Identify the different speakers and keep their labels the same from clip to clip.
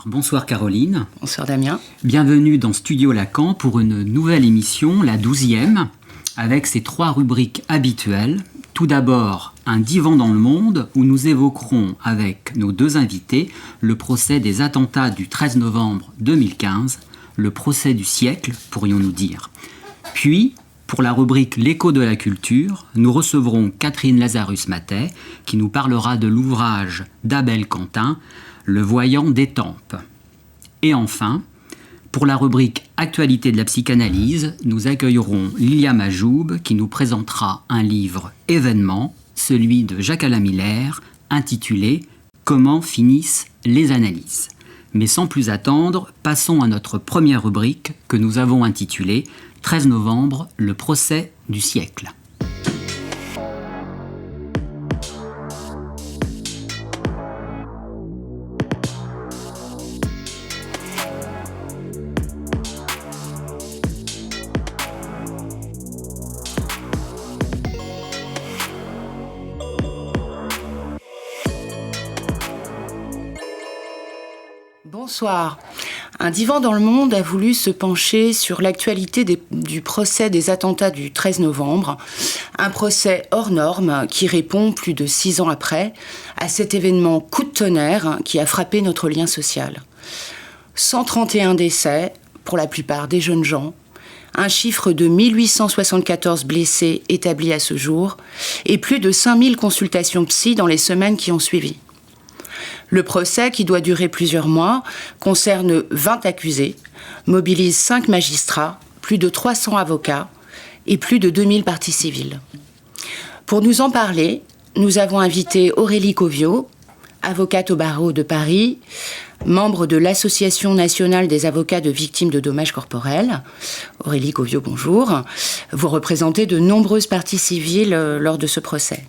Speaker 1: Bonsoir Caroline.
Speaker 2: Bonsoir Damien.
Speaker 1: Bienvenue dans Studio Lacan pour une nouvelle émission, la 12e, avec ses 3 rubriques habituelles. Tout d'abord, un divan dans le monde où nous évoquerons avec nos 2 invités le procès des attentats du 13 novembre 2015, le procès du siècle, pourrions-nous dire. Puis, pour la rubrique L'écho de la culture, nous recevrons Catherine Lazarus-Matet qui nous parlera de l'ouvrage d'Abel Quentin, Le voyant d'Étampes. Et enfin, pour la rubrique Actualité de la psychanalyse, nous accueillerons Lilia Majoub qui nous présentera un livre événement, celui de Jacques-Alain Miller, intitulé « Comment finissent les analyses ». Mais sans plus attendre, passons à notre première rubrique que nous avons intitulée « 13 novembre, le procès du siècle ».
Speaker 2: Bonsoir. Un divan dans le monde a voulu se pencher sur l'actualité du procès des attentats du 13 novembre, un procès hors norme qui répond plus de 6 ans après à cet événement coup de tonnerre qui a frappé notre lien social. 131 décès, pour la plupart des jeunes gens, un chiffre de 1874 blessés établi à ce jour et plus de 5000 consultations psy dans les semaines qui ont suivi. Le procès, qui doit durer plusieurs mois, concerne 20 accusés, mobilise 5 magistrats, plus de 300 avocats et plus de 2000 parties civiles. Pour nous en parler, nous avons invité Aurélie Covio, avocate au barreau de Paris, membre de l'Association nationale des avocats de victimes de dommages corporels. Aurélie Covio, bonjour. Vous représentez de nombreuses parties civiles lors de ce procès.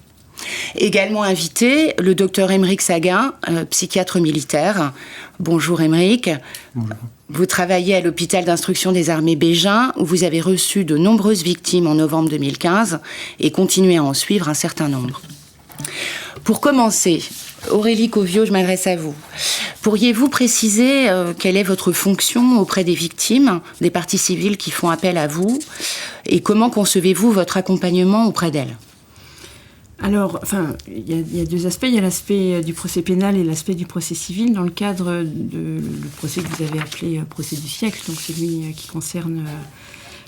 Speaker 2: Également invité, le docteur Aymeric Saguin, psychiatre militaire. Bonjour Aymeric.
Speaker 3: Bonjour.
Speaker 2: Vous travaillez à l'hôpital d'instruction des armées Bégin, où vous avez reçu de nombreuses victimes en novembre 2015 et continuez à en suivre un certain nombre. Pour commencer, Aurélie Covio, je m'adresse à vous. Pourriez-vous préciser quelle est votre fonction auprès des victimes, des parties civiles qui font appel à vous, et comment concevez-vous votre accompagnement auprès d'elles ?
Speaker 3: Alors, il y a 2 aspects. Il y a l'aspect du procès pénal et l'aspect du procès civil. Dans le cadre du procès que vous avez appelé procès du siècle, donc celui qui concerne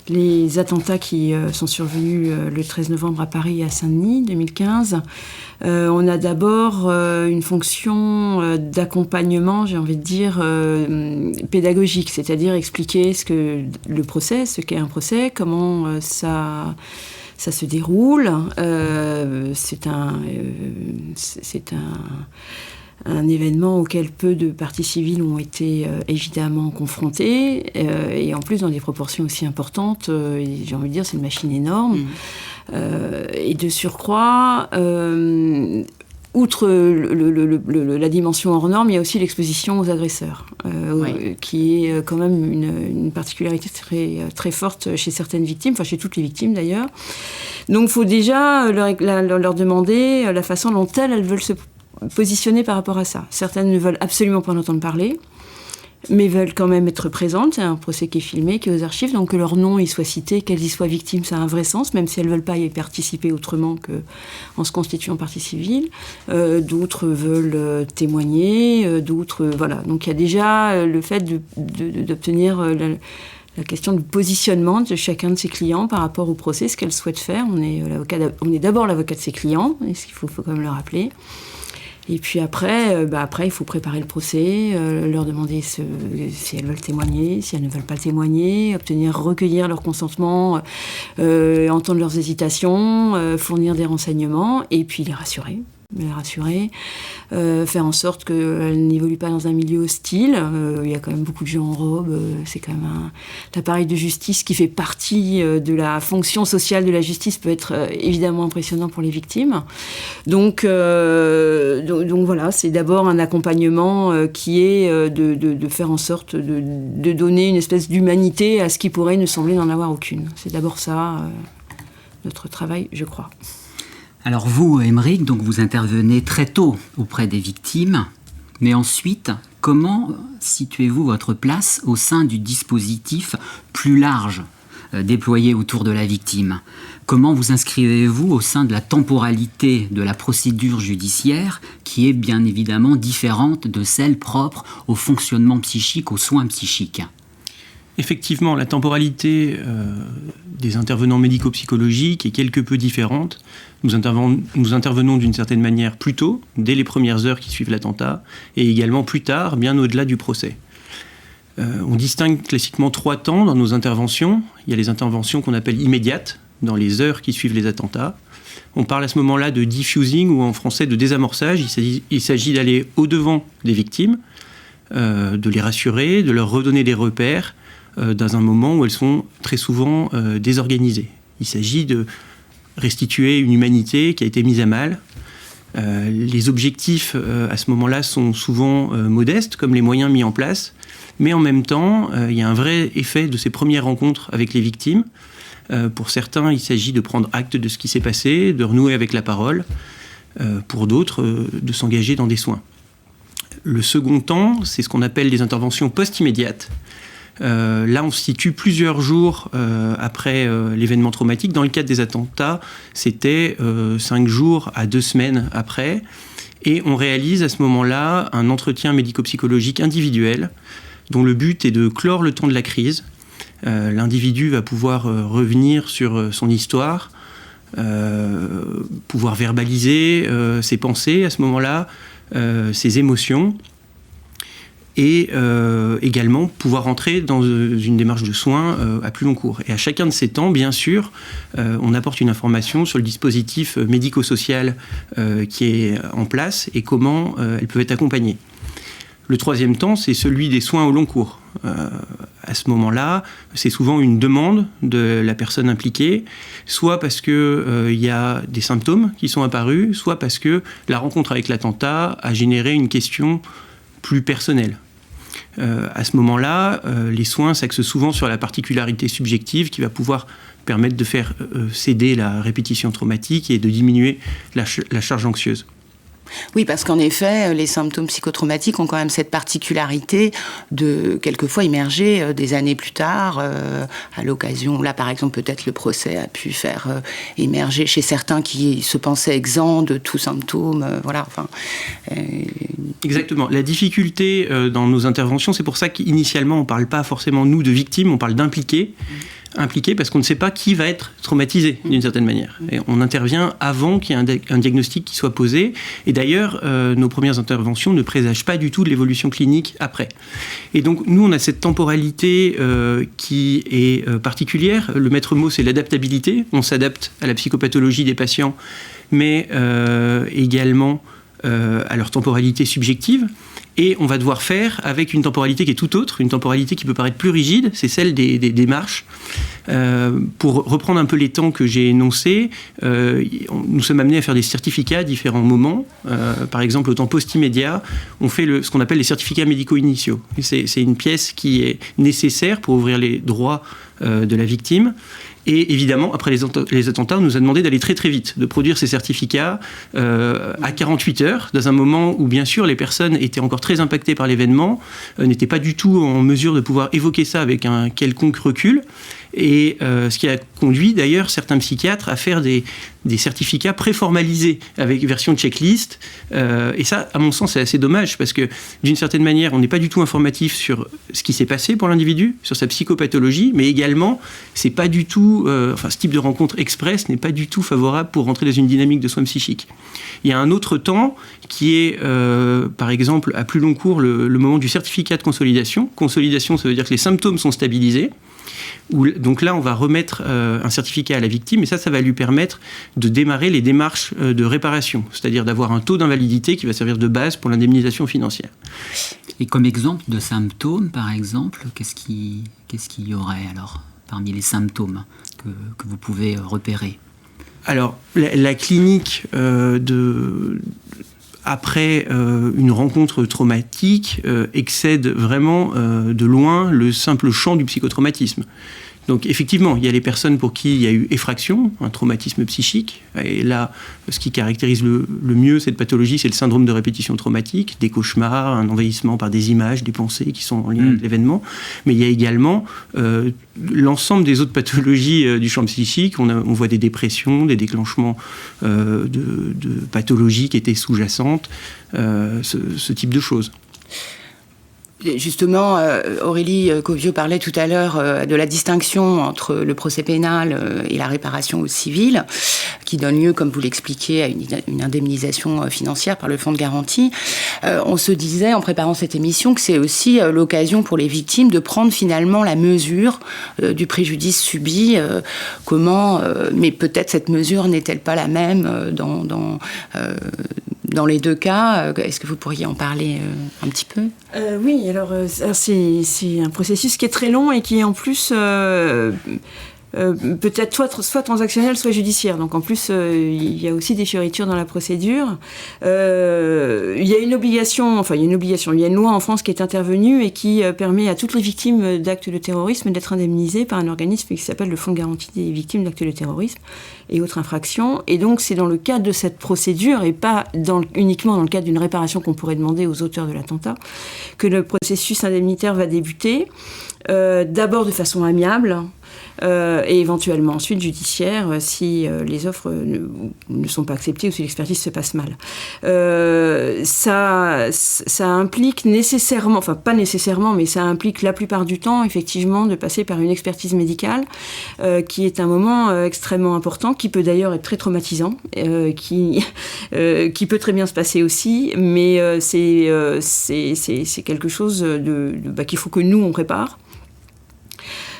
Speaker 3: les attentats qui sont survenus le 13 novembre à Paris et à Saint-Denis, 2015. On a d'abord une fonction d'accompagnement, j'ai envie de dire, pédagogique, c'est-à-dire expliquer ce que le procès, ce qu'est un procès, comment ça se déroule. C'est un événement auquel peu de parties civiles ont été évidemment confrontées, et en plus dans des proportions aussi importantes. J'ai envie de dire, c'est une machine énorme. Et de surcroît, outre la dimension hors norme, il y a aussi l'exposition aux agresseurs, qui est quand même une particularité très, très forte chez certaines victimes, enfin chez toutes les victimes d'ailleurs. Donc il faut déjà leur demander la façon dont elles veulent se positionner par rapport à ça. Certaines ne veulent absolument pas en entendre parler, mais veulent quand même être présentes. C'est un procès qui est filmé, qui est aux archives, donc que leur nom y soit cité, qu'elles y soient victimes, ça a un vrai sens, même si elles ne veulent pas y participer autrement qu'en se constituant partie civile. D'autres veulent témoigner, d'autres... voilà. Donc il y a déjà le fait d'obtenir la question de positionnement de chacun de ses clients par rapport au procès, ce qu'elles souhaitent faire. On est d'abord l'avocat de ses clients, et ce qu'il faut quand même le rappeler. Et puis après, il faut préparer le procès, leur demander si elles veulent témoigner, si elles ne veulent pas témoigner, recueillir leur consentement, entendre leurs hésitations, fournir des renseignements, et puis les rassurer, faire en sorte qu'elles n'évoluent pas dans un milieu hostile. Il y a quand même beaucoup de gens en robe, c'est quand même l'appareil de justice qui fait partie de la fonction sociale de la justice peut être évidemment impressionnant pour les victimes. Donc voilà, c'est d'abord un accompagnement qui est de faire en sorte de donner une espèce d'humanité à ce qui pourrait ne sembler n'en avoir aucune. C'est d'abord ça, notre travail, je crois.
Speaker 1: Alors vous, Aymeric, donc vous intervenez très tôt auprès des victimes, mais ensuite, comment situez-vous votre place au sein du dispositif plus large déployé autour de la victime ? Comment vous inscrivez-vous au sein de la temporalité de la procédure judiciaire qui est bien évidemment différente de celle propre au fonctionnement psychique, aux soins psychiques ?
Speaker 4: Effectivement, la temporalité des intervenants médico-psychologiques est quelque peu différente. Nous intervenons d'une certaine manière plus tôt, dès les premières heures qui suivent l'attentat, et également plus tard, bien au-delà du procès. On distingue classiquement 3 temps dans nos interventions. Il y a les interventions qu'on appelle immédiates, dans les heures qui suivent les attentats. On parle à ce moment-là de diffusing, ou en français de désamorçage. Il s'agit d'aller au-devant des victimes, de les rassurer, de leur redonner des repères, dans un moment où elles sont très souvent désorganisées. Il s'agit de restituer une humanité qui a été mise à mal. Les objectifs à ce moment-là sont souvent modestes, comme les moyens mis en place, mais en même temps, il y a un vrai effet de ces premières rencontres avec les victimes. Pour certains, il s'agit de prendre acte de ce qui s'est passé, de renouer avec la parole. Pour d'autres, de s'engager dans des soins. Le second temps, c'est ce qu'on appelle les interventions post-immédiates. Là, on se situe plusieurs jours après l'événement traumatique. Dans le cadre des attentats, c'était 5 jours à 2 semaines après. Et on réalise à ce moment-là un entretien médico-psychologique individuel dont le but est de clore le temps de la crise. L'individu va pouvoir revenir sur son histoire, pouvoir verbaliser ses pensées à ce moment-là, ses émotions, et également pouvoir entrer dans une démarche de soins à plus long cours. Et à chacun de ces temps, bien sûr, on apporte une information sur le dispositif médico-social qui est en place et comment elles peuvent être accompagnées. Le troisième temps, c'est celui des soins au long cours. À ce moment-là, c'est souvent une demande de la personne impliquée, soit parce qu'il y a des symptômes qui sont apparus, soit parce que la rencontre avec l'attentat a généré une question plus personnelle. À ce moment-là, les soins s'axent souvent sur la particularité subjective qui va pouvoir permettre de faire céder la répétition traumatique et de diminuer la charge anxieuse.
Speaker 2: Oui, parce qu'en effet, les symptômes psychotraumatiques ont quand même cette particularité de quelquefois émerger des années plus tard, à l'occasion, là par exemple peut-être le procès a pu faire émerger chez certains qui se pensaient exempts de tout symptôme, voilà. Enfin,
Speaker 4: Exactement. La difficulté dans nos interventions, c'est pour ça qu'initialement on ne parle pas forcément nous de victimes, on parle d'impliqués. Impliqué parce qu'on ne sait pas qui va être traumatisé d'une certaine manière. Et on intervient avant qu'il y ait un diagnostic qui soit posé. Et d'ailleurs, nos premières interventions ne présagent pas du tout de l'évolution clinique après. Et donc, nous, on a cette temporalité qui est particulière. Le maître mot, c'est l'adaptabilité. On s'adapte à la psychopathologie des patients, mais également à leur temporalité subjective. Et on va devoir faire avec une temporalité qui est tout autre, une temporalité qui peut paraître plus rigide, c'est celle des démarches. Pour reprendre un peu les temps que j'ai énoncés, nous sommes amenés à faire des certificats à différents moments. Par exemple, au temps post-immédiat, on fait ce qu'on appelle les certificats médicaux initiaux. C'est une pièce qui est nécessaire pour ouvrir les droits de la victime. Et évidemment, après les attentats, on nous a demandé d'aller très très vite, de produire ces certificats à 48 heures, dans un moment où bien sûr les personnes étaient encore très impactées par l'événement, n'étaient pas du tout en mesure de pouvoir évoquer ça avec un quelconque recul. Et ce qui a conduit d'ailleurs certains psychiatres à faire des certificats préformalisés avec version checklist. Et ça, à mon sens, c'est assez dommage parce que d'une certaine manière, on n'est pas du tout informatif sur ce qui s'est passé pour l'individu, sur sa psychopathologie, mais également, c'est pas du tout, ce type de rencontre express n'est pas du tout favorable pour rentrer dans une dynamique de soins psychiques. Il y a un autre temps qui est, par exemple, à plus long cours, le moment du certificat de consolidation. Consolidation, ça veut dire que les symptômes sont stabilisés. Donc là, on va remettre un certificat à la victime et ça va lui permettre de démarrer les démarches de réparation, c'est-à-dire d'avoir un taux d'invalidité qui va servir de base pour l'indemnisation financière.
Speaker 1: Et comme exemple de symptômes, par exemple, qu'est-ce qu'il y aurait alors parmi les symptômes que vous pouvez repérer ?
Speaker 4: Alors, la clinique après une rencontre traumatique excède vraiment de loin le simple champ du psychotraumatisme. Donc effectivement, il y a les personnes pour qui il y a eu effraction, un traumatisme psychique. Et là, ce qui caractérise le mieux cette pathologie, c'est le syndrome de répétition traumatique, des cauchemars, un envahissement par des images, des pensées qui sont en lien avec l'événement. Mais il y a également l'ensemble des autres pathologies du champ psychique. On voit des dépressions, des déclenchements de pathologies qui étaient sous-jacentes, ce type de choses.
Speaker 2: Justement, Aurélie Cauvieux parlait tout à l'heure de la distinction entre le procès pénal et la réparation au civil, qui donne lieu, comme vous l'expliquez, à une indemnisation financière par le fonds de garantie. On se disait, en préparant cette émission, que c'est aussi l'occasion pour les victimes de prendre finalement la mesure du préjudice subi. Mais peut-être cette mesure n'est-elle pas la même dans les deux cas? Est-ce que vous pourriez en parler un petit peu?
Speaker 3: Oui, alors c'est un processus qui est très long et qui est en plus peut-être soit transactionnel, soit judiciaire. Donc en plus, il y a aussi des fioritures dans la procédure. Il y a une obligation, il y a une loi en France qui est intervenue et qui permet à toutes les victimes d'actes de terrorisme d'être indemnisées par un organisme qui s'appelle le Fonds de garantie des victimes d'actes de terrorisme et autres infractions. Et donc c'est dans le cadre de cette procédure et pas uniquement dans le cadre d'une réparation qu'on pourrait demander aux auteurs de l'attentat que le processus indemnitaire va débuter, d'abord de façon amiable, et éventuellement ensuite judiciaire si les offres ne sont pas acceptées ou si l'expertise se passe mal. Ça implique nécessairement, enfin pas nécessairement, mais ça implique la plupart du temps effectivement de passer par une expertise médicale qui est un moment extrêmement important, qui peut d'ailleurs être très traumatisant, qui peut très bien se passer aussi, mais c'est quelque chose qu'il faut que nous on prépare.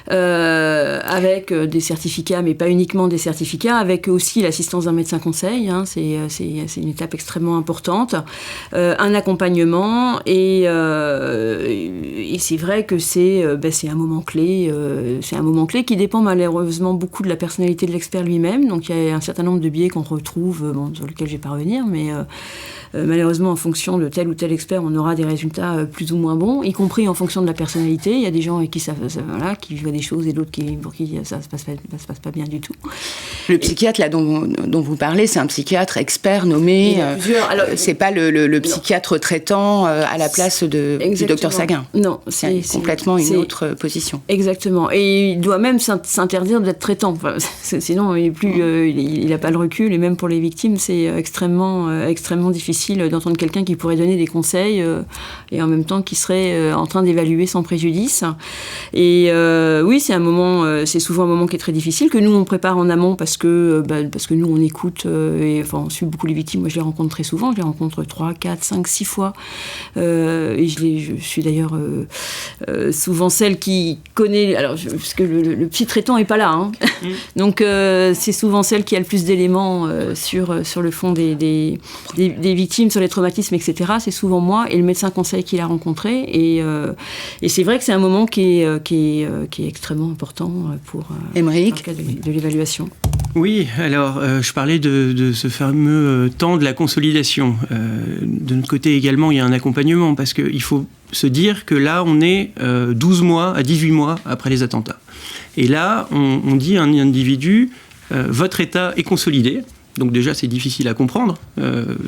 Speaker 3: Avec des certificats, mais pas uniquement des certificats, avec aussi l'assistance d'un médecin conseil, hein, c'est une étape extrêmement importante, un accompagnement, et c'est vrai que c'est un moment clé, qui dépend malheureusement beaucoup de la personnalité de l'expert lui-même, donc il y a un certain nombre de biais qu'on retrouve, sur lesquels je vais pas revenir, mais malheureusement en fonction de tel ou tel expert, on aura des résultats plus ou moins bons, y compris en fonction de la personnalité. Il y a des gens qui vivent des choses et d'autres pour qui ça se passe pas bien du tout.
Speaker 2: Le psychiatre là dont vous parlez, c'est un psychiatre expert nommé. C'est pas le psychiatre traitant à la place du docteur Seguin. Non, c'est complètement une autre position.
Speaker 3: Exactement. Et il doit même s'interdire d'être traitant. Enfin, sinon, il n'a pas le recul. Et même pour les victimes, c'est extrêmement difficile d'entendre quelqu'un qui pourrait donner des conseils et en même temps qui serait en train d'évaluer sans préjudice. Et oui, c'est souvent un moment qui est très difficile, que nous on prépare en amont parce que nous on écoute on suit beaucoup les victimes. Moi je les rencontre très souvent, je les rencontre 3, 4, 5, 6 fois et je suis d'ailleurs souvent celle qui connaît, parce que le psy traitant est pas là, hein. Donc c'est souvent celle qui a le plus d'éléments sur le fond des victimes, sur les traumatismes, etc. C'est souvent moi et le médecin conseil qui l'a rencontré, et c'est vrai que c'est un moment qui est extrêmement important pour
Speaker 2: Aymeric,
Speaker 3: dans le cas de l'évaluation.
Speaker 4: Oui, alors je parlais de ce fameux temps de la consolidation. De notre côté également, il y a un accompagnement, parce qu'il faut se dire que là, on est 12 mois à 18 mois après les attentats. Et là, on dit à un individu, votre état est consolidé. Donc déjà, c'est difficile à comprendre.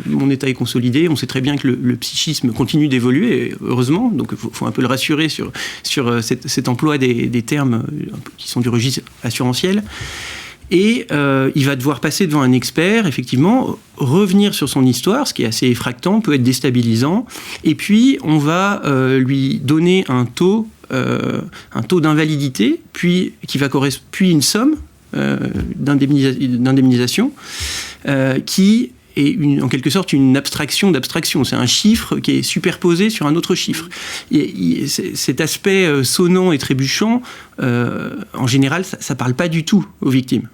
Speaker 4: Mon état est consolidé. On sait très bien que le psychisme continue d'évoluer, heureusement. Donc il faut un peu le rassurer sur cet emploi des termes qui sont du registre assurantiel. Et il va devoir passer devant un expert, effectivement, revenir sur son histoire, ce qui est assez effractant, peut être déstabilisant. Et puis, on va lui donner un taux d'invalidité, puis une somme d'indemnisation qui est en quelque sorte une abstraction d'abstraction. C'est un chiffre qui est superposé sur un autre chiffre. Et cet aspect sonnant et trébuchant, en général, ça ne parle pas du tout aux victimes.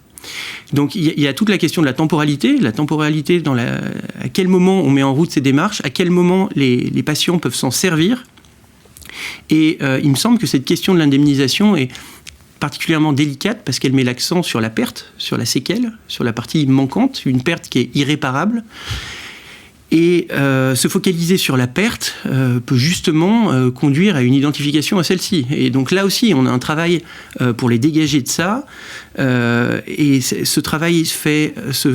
Speaker 4: Donc il y a toute la question de la temporalité à quel moment on met en route ces démarches, à quel moment les patients peuvent s'en servir. Et il me semble que cette question de l'indemnisation est particulièrement délicate parce qu'elle met l'accent sur la perte, sur la séquelle, sur la partie manquante, une perte qui est irréparable. Et se focaliser sur la perte peut justement conduire à une identification à celle-ci. Et donc là aussi, on a un travail pour les dégager de ça. Et ce travail se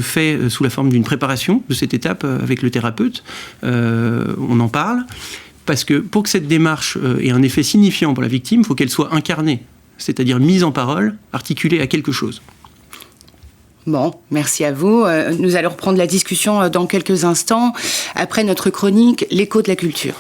Speaker 4: fait sous la forme d'une préparation de cette étape avec le thérapeute. On en parle. Parce que pour que cette démarche ait un effet signifiant pour la victime, il faut qu'elle soit incarnée, c'est-à-dire mise en parole, articulée à quelque chose.
Speaker 2: Bon, merci à vous. Nous allons reprendre la discussion dans quelques instants, après notre chronique « L'écho de la culture ».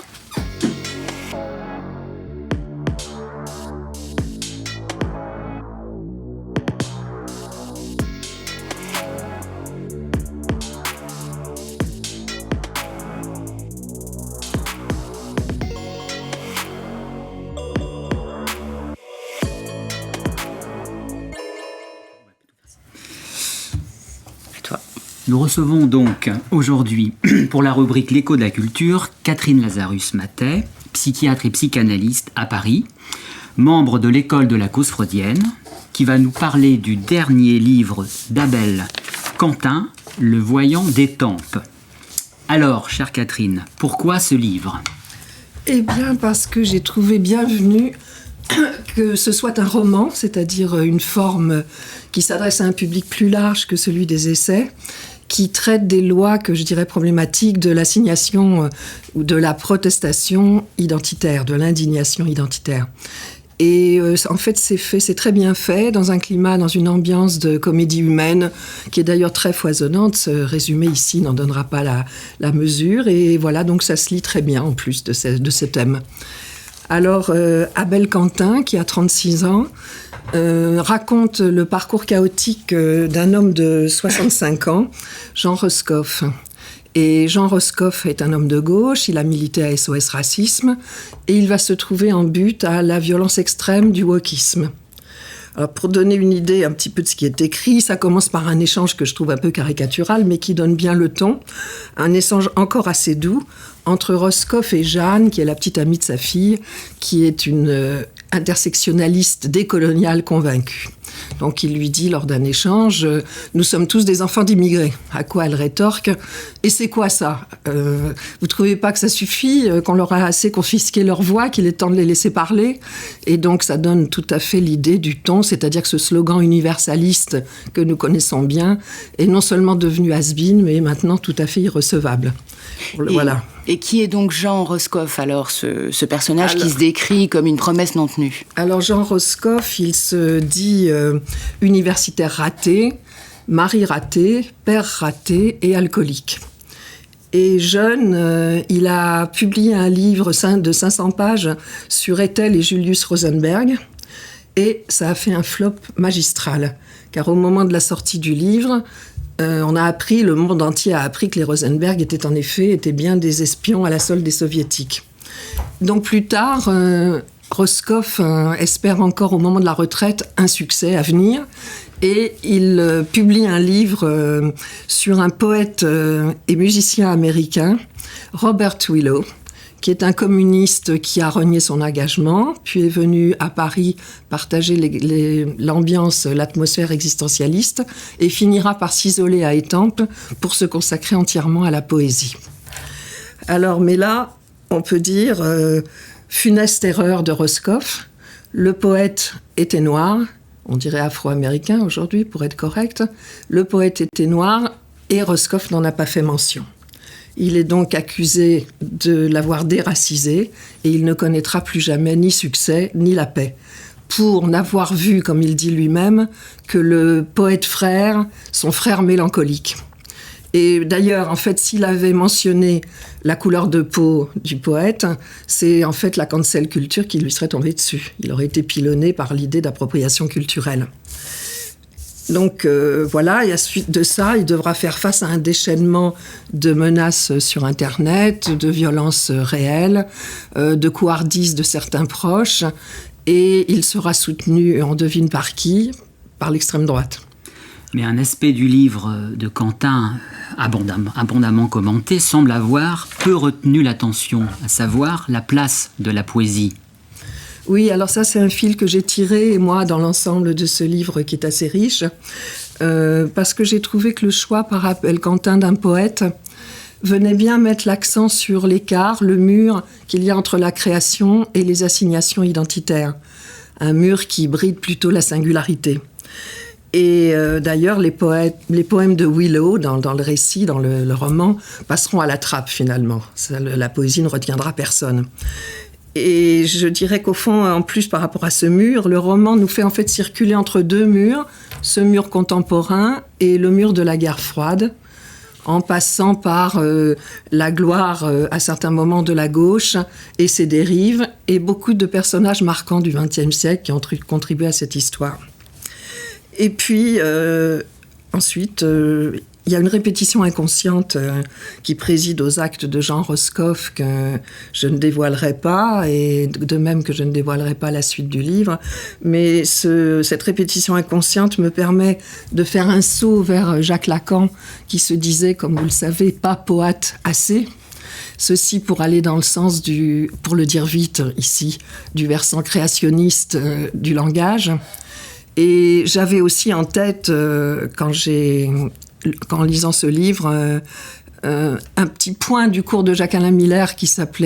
Speaker 1: Nous recevons donc aujourd'hui, pour la rubrique L'écho de la culture, Catherine Lazarus-Mathey, psychiatre et psychanalyste à Paris, membre de l'école de la cause freudienne, qui va nous parler du dernier livre d'Abel Quentin, Le voyant d'Étampes. Alors, chère Catherine, pourquoi ce livre ?
Speaker 5: Eh bien, parce que j'ai trouvé bienvenu que ce soit un roman, c'est-à-dire une forme qui s'adresse à un public plus large que celui des essais, qui traite des lois que je dirais problématiques de l'assignation ou de la protestation identitaire, de l'indignation identitaire. Et en fait, c'est très bien fait, dans un climat, dans une ambiance de comédie humaine, qui est d'ailleurs très foisonnante. Ce résumé ici n'en donnera pas la mesure. Et voilà, donc ça se lit très bien en plus de ce thème. Alors, Abel Quentin, qui a 36 ans, raconte le parcours chaotique d'un homme de 65 ans, Jean Roscoff. Et Jean Roscoff est un homme de gauche, il a milité à SOS Racisme, et il va se trouver en butte à la violence extrême du wokisme. Alors, pour donner une idée un petit peu de ce qui est écrit, ça commence par un échange que je trouve un peu caricatural, mais qui donne bien le ton. Un échange encore assez doux entre Roscoff et Jeanne, qui est la petite amie de sa fille, qui est une intersectionnaliste décoloniale convaincue. Donc il lui dit lors d'un échange « Nous sommes tous des enfants d'immigrés ». À quoi elle rétorque « Et c'est quoi ça ? Vous trouvez pas que ça suffit, qu'on leur a assez confisqué leur voix, qu'il est temps de les laisser parler ?» Et donc ça donne tout à fait l'idée du ton, c'est-à-dire que ce slogan universaliste que nous connaissons bien est non seulement devenu has-been, mais maintenant tout à fait irrecevable. Voilà.
Speaker 2: Et qui est donc Jean Roscoff, alors, ce personnage qui se décrit comme une promesse non tenue ?
Speaker 5: Alors, Jean Roscoff, il se dit universitaire raté, mari raté, père raté et alcoolique. Et jeune, il a publié un livre de 500 pages sur Ethel et Julius Rosenberg, et ça a fait un flop magistral. Car au moment de la sortie du livre, le monde entier a appris que les Rosenberg étaient bien des espions à la solde des soviétiques. Donc plus tard, Roscoff espère encore au moment de la retraite un succès à venir, et il publie un livre sur un poète et musicien américain, Robert Willow, qui est un communiste qui a renié son engagement, puis est venu à Paris partager l'ambiance, l'atmosphère existentialiste, et finira par s'isoler à Étampes pour se consacrer entièrement à la poésie. Alors, mais là, on peut dire funeste erreur de Roscoff. Le poète était noir, on dirait afro-américain aujourd'hui pour être correct. Le poète était noir et Roscoff n'en a pas fait mention. Il est donc accusé de l'avoir déracisé et il ne connaîtra plus jamais ni succès ni la paix, pour n'avoir vu, comme il dit lui-même, que le poète frère, son frère mélancolique. Et d'ailleurs, en fait, s'il avait mentionné la couleur de peau du poète, c'est en fait la cancel culture qui lui serait tombée dessus. Il aurait été pilonné par l'idée d'appropriation culturelle. Donc voilà, et à la suite de ça, il devra faire face à un déchaînement de menaces sur Internet, de violences réelles, de couardise de certains proches, et il sera soutenu, on devine par qui, par l'extrême droite.
Speaker 1: Mais un aspect du livre de Quentin, abondamment commenté, semble avoir peu retenu l'attention, à savoir la place de la poésie.
Speaker 5: Oui, alors ça, c'est un fil que j'ai tiré, moi, dans l'ensemble de ce livre qui est assez riche, parce que j'ai trouvé que le choix par Abel Quentin d'un poète venait bien mettre l'accent sur l'écart, le mur qu'il y a entre la création et les assignations identitaires. Un mur qui bride plutôt la singularité. Et d'ailleurs, les poèmes de Willow, dans le récit, dans le roman, passeront à la trappe, finalement. La poésie ne retiendra personne. Et je dirais qu'au fond, en plus, par rapport à ce mur, le roman nous fait en fait circuler entre deux murs, ce mur contemporain et le mur de la guerre froide, en passant par la gloire à certains moments de la gauche et ses dérives, et beaucoup de personnages marquants du XXe siècle qui ont contribué à cette histoire. Et puis, ensuite, il y a une répétition inconsciente qui préside aux actes de Jean Roscoff que je ne dévoilerai pas, et de même que je ne dévoilerai pas la suite du livre. Mais cette répétition inconsciente me permet de faire un saut vers Jacques Lacan, qui se disait, comme vous le savez, pas poète assez. Ceci pour aller dans le sens pour le dire vite ici, du versant créationniste du langage. Et j'avais aussi en tête, en lisant ce livre, un petit point du cours de Jacques-Alain Miller,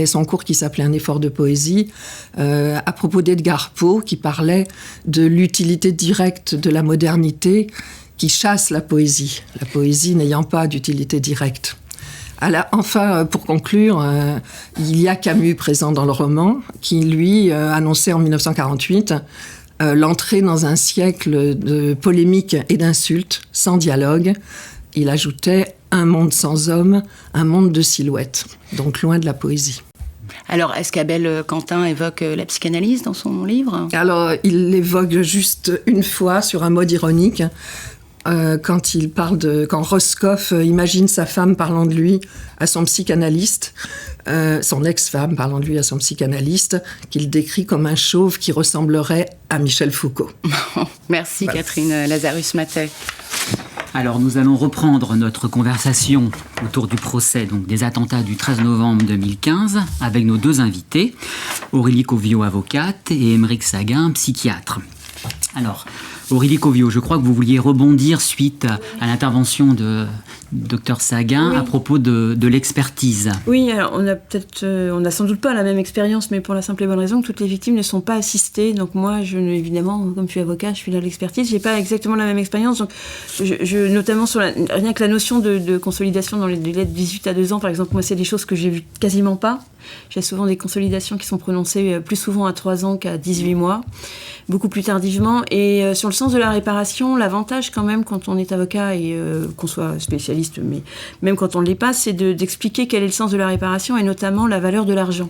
Speaker 5: son cours qui s'appelait Un effort de poésie, à propos d'Edgar Poe, qui parlait de l'utilité directe de la modernité qui chasse la poésie n'ayant pas d'utilité directe. Enfin, pour conclure, il y a Camus présent dans le roman, qui lui annonçait en 1948 l'entrée dans un siècle de polémiques et d'insultes, sans dialogue. Il ajoutait un monde sans hommes, un monde de silhouettes, donc loin de la poésie.
Speaker 2: Alors, est-ce qu'Abel Quentin évoque la psychanalyse dans son livre ?
Speaker 5: Alors, il l'évoque juste une fois sur un mode ironique, quand Roscoff imagine sa femme parlant de lui à son psychanalyste, son ex-femme parlant de lui à son psychanalyste, qu'il décrit comme un chauve qui ressemblerait à Michel Foucault.
Speaker 2: Merci voilà. Catherine Lazarus-Mathey.
Speaker 1: Alors nous allons reprendre notre conversation autour du procès donc, des attentats du 13 novembre 2015 avec nos deux invités, Aurélie Covio, avocate, et Aymeric Saguin, psychiatre. Alors, Aurélie Covio, je crois que vous vouliez rebondir suite à l'intervention de Dr Saguin à propos de l'expertise.
Speaker 3: Oui, alors on n'a sans doute pas la même expérience, mais pour la simple et bonne raison que toutes les victimes ne sont pas assistées. Donc moi, évidemment, comme je suis avocat, je suis dans l'expertise, j'ai pas exactement la même expérience. Donc, notamment sur rien que la notion de consolidation dans les délais de 18 à 2 ans, par exemple, moi, c'est des choses que j'ai vues quasiment pas. J'ai souvent des consolidations qui sont prononcées plus souvent à 3 ans qu'à 18 mois, beaucoup plus tardivement. Et sur le sens de la réparation, l'avantage quand même quand on est avocat et qu'on soit spécialiste, mais même quand on ne l'est pas, c'est d'expliquer quel est le sens de la réparation et notamment la valeur de l'argent.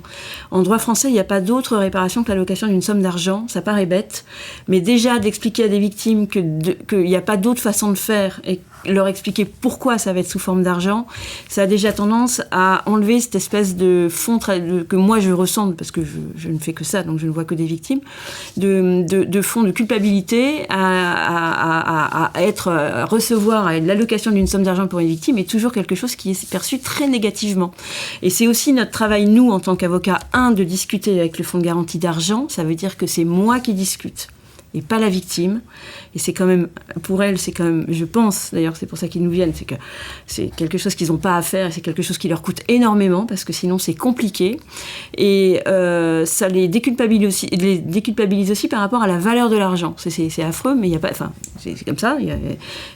Speaker 3: En droit français, il n'y a pas d'autre réparation que l'allocation d'une somme d'argent. Ça paraît bête, mais déjà d'expliquer à des victimes qu'il n'y a pas d'autre façon de faire et leur expliquer pourquoi ça va être sous forme d'argent, ça a déjà tendance à enlever cette espèce de fond que moi je ressens, parce que je ne fais que ça, donc je ne vois que des victimes, de fond de culpabilité à recevoir l'allocation d'une somme d'argent pour une victime est toujours quelque chose qui est perçu très négativement. Et c'est aussi notre travail, nous, en tant qu'avocats, de discuter avec le fonds de garantie d'argent. Ça veut dire que c'est moi qui discute. et pas la victime. Et c'est quand même, pour elles, c'est quand même, je pense, d'ailleurs c'est pour ça qu'ils nous viennent, c'est que c'est quelque chose qu'ils n'ont pas à faire et c'est quelque chose qui leur coûte énormément parce que sinon c'est compliqué. Et ça les déculpabilise aussi par rapport à la valeur de l'argent. C'est affreux, mais il y a pas, enfin, c'est comme ça, il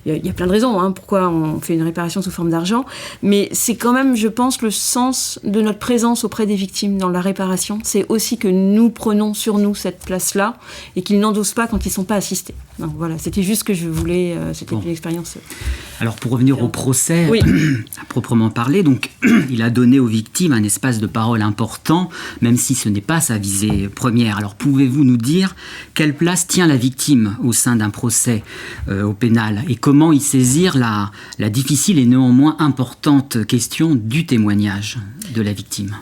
Speaker 3: y a plein de raisons pourquoi on fait une réparation sous forme d'argent. Mais c'est quand même, je pense, le sens de notre présence auprès des victimes dans la réparation. C'est aussi que nous prenons sur nous cette place-là et qu'ils n'endosent pas quand ils ne sont pas assistés. Donc voilà, c'était juste que je voulais, c'était une expérience.
Speaker 1: Alors pour revenir au procès,
Speaker 3: oui.
Speaker 1: à proprement parler, donc il a donné aux victimes un espace de parole important, même si ce n'est pas sa visée première. Alors pouvez-vous nous dire quelle place tient la victime au sein d'un procès au pénal et comment y saisir la difficile et néanmoins importante question du témoignage de la victime?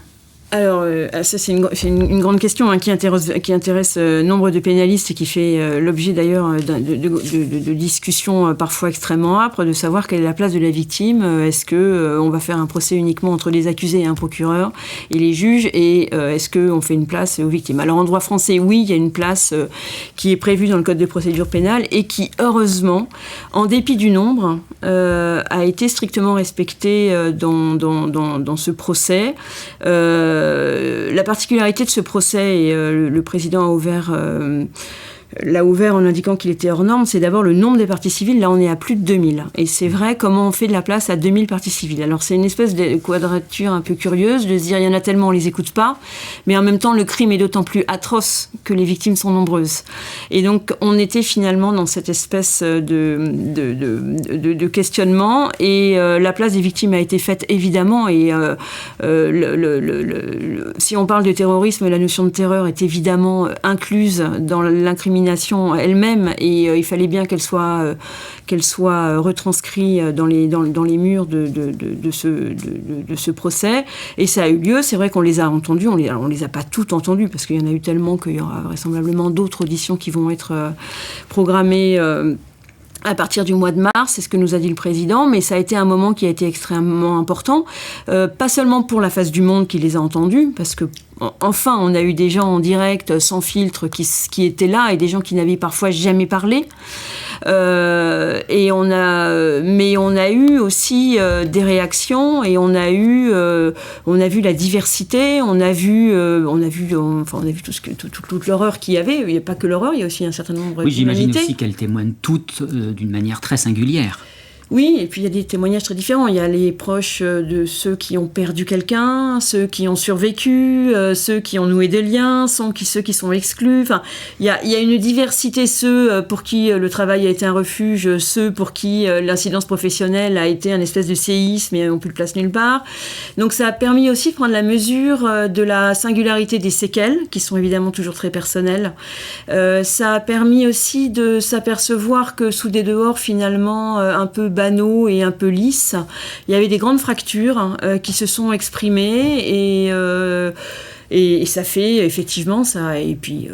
Speaker 3: Alors, ça c'est une grande question qui intéresse nombre de pénalistes et qui fait l'objet d'ailleurs de discussions parfois extrêmement âpres, de savoir quelle est la place de la victime. Est-ce qu'on va faire un procès uniquement entre les accusés et un procureur et les juges, et est-ce qu'on fait une place aux victimes? Alors en droit français, oui, il y a une place qui est prévue dans le code de procédure pénale et qui, heureusement, en dépit du nombre, a été strictement respectée dans ce procès. La particularité de ce procès, et le président l'a ouvert en indiquant qu'il était hors norme, c'est d'abord le nombre des parties civiles. Là, on est à plus de 2000. Et c'est vrai, comment on fait de la place à 2000 parties civiles? Alors, c'est une espèce de quadrature un peu curieuse de se dire, il y en a tellement, on les écoute pas. Mais en même temps, le crime est d'autant plus atroce que les victimes sont nombreuses. Et donc, on était finalement dans cette espèce de questionnement. Et la place des victimes a été faite, évidemment. Et si on parle de terrorisme, la notion de terreur est évidemment incluse dans l'incrimination elle-même, et il fallait bien qu'elle soit retranscrite dans les murs de ce procès. Et ça a eu lieu. C'est vrai qu'on les a entendus, on les a pas toutes entendues parce qu'il y en a eu tellement qu'il y aura vraisemblablement d'autres auditions qui vont être programmées à partir du mois de mars, c'est ce que nous a dit le président, mais ça a été un moment qui a été extrêmement important, pas seulement pour la face du monde qui les a entendus, parce que enfin on a eu des gens en direct, sans filtre, qui étaient là, et des gens qui n'avaient parfois jamais parlé, mais on a eu aussi des réactions, et on a vu la diversité, on a vu toute l'horreur qu'il y avait. Il n'y a pas que l'horreur, il y a aussi un certain nombre
Speaker 1: d'humanités. Oui, j'imagine aussi qu'elles témoignent toutes d'une manière très singulière.
Speaker 3: Oui, et puis il y a des témoignages très différents. Il y a les proches de ceux qui ont perdu quelqu'un, ceux qui ont survécu, ceux qui ont noué des liens, ceux qui sont exclus. Enfin, il y a une diversité, ceux pour qui le travail a été un refuge, ceux pour qui l'incidence professionnelle a été un espèce de séisme et n'ont plus de place nulle part. Donc ça a permis aussi de prendre la mesure de la singularité des séquelles, qui sont évidemment toujours très personnelles. Ça a permis aussi de s'apercevoir que sous des dehors finalement un peu banaux et un peu lisses, il y avait des grandes fractures qui se sont exprimées, et ça fait effectivement ça, et puis